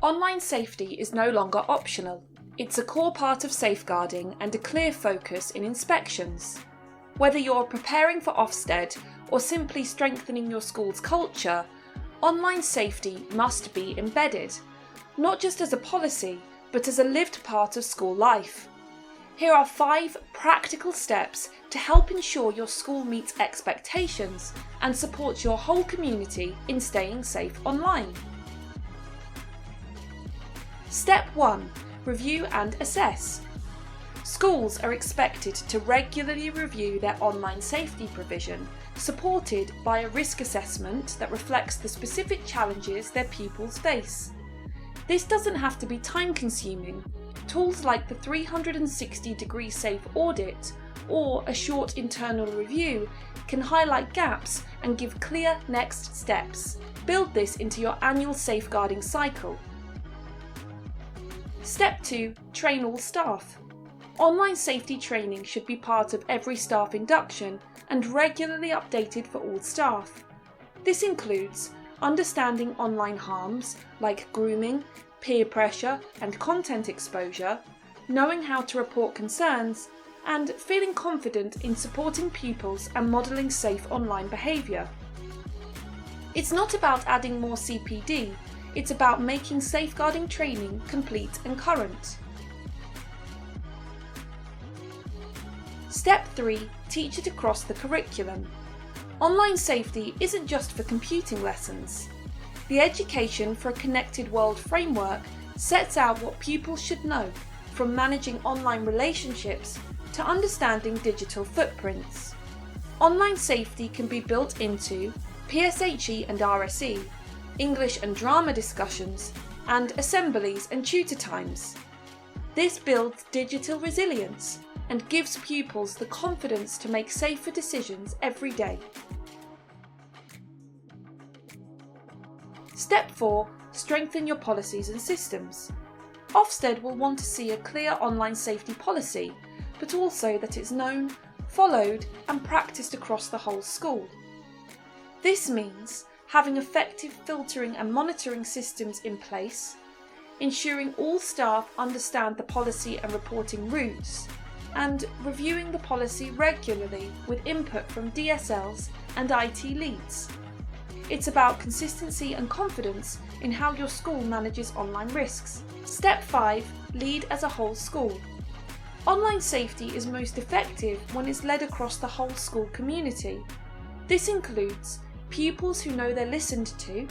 Online safety is no longer optional. It's a core part of safeguarding and a clear focus in inspections. Whether you're preparing for Ofsted or simply strengthening your school's culture, online safety must be embedded, not just as a policy, but as a lived part of school life. Here are 5 practical steps to help ensure your school meets expectations and supports your whole community in staying safe online. Step 1. Review and assess. Schools are expected to regularly review their online safety provision, supported by a risk assessment that reflects the specific challenges their pupils face. This doesn't have to be time-consuming. Tools like the 360-degree safe audit or a short internal review can highlight gaps and give clear next steps. Build this into your annual safeguarding cycle. Step 2. Train all staff. Online safety training should be part of every staff induction and regularly updated for all staff. This includes understanding online harms like grooming, peer pressure and content exposure, knowing how to report concerns, and feeling confident in supporting pupils and modelling safe online behaviour. It's not about adding more CPD, it's about making safeguarding training complete and current. Step 3. Teach it across the curriculum. Online safety isn't just for computing lessons. The Education for a Connected World framework sets out what pupils should know, from managing online relationships to understanding digital footprints. Online safety can be built into PSHE and RSE, English and drama discussions, and assemblies and tutor times. This builds digital resilience and gives pupils the confidence to make safer decisions every day. Step 4. Strengthen your policies and systems. Ofsted will want to see a clear online safety policy, but also that it's known, followed and practiced across the whole school. This means having effective filtering and monitoring systems in place, ensuring all staff understand the policy and reporting routes, and reviewing the policy regularly with input from DSLs and IT leads. It's about consistency and confidence in how your school manages online risks. Step 5. Lead as a whole school. Online safety is most effective when it's led across the whole school community. This includes pupils who know they're listened to,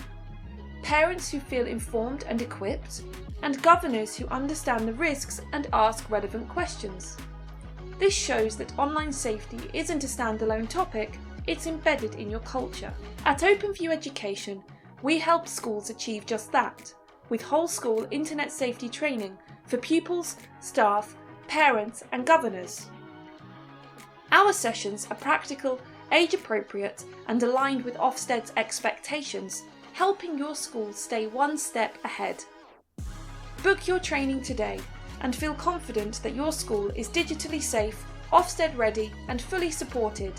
parents who feel informed and equipped, and governors who understand the risks and ask relevant questions. This shows that online safety isn't a standalone topic, it's embedded in your culture. At OpenView Education, we help schools achieve just that, with whole school internet safety training for pupils, staff, parents and governors. Our sessions are practical, age-appropriate and aligned with Ofsted's expectations, helping your school stay one step ahead. Book your training today and feel confident that your school is digitally safe, Ofsted ready and fully supported.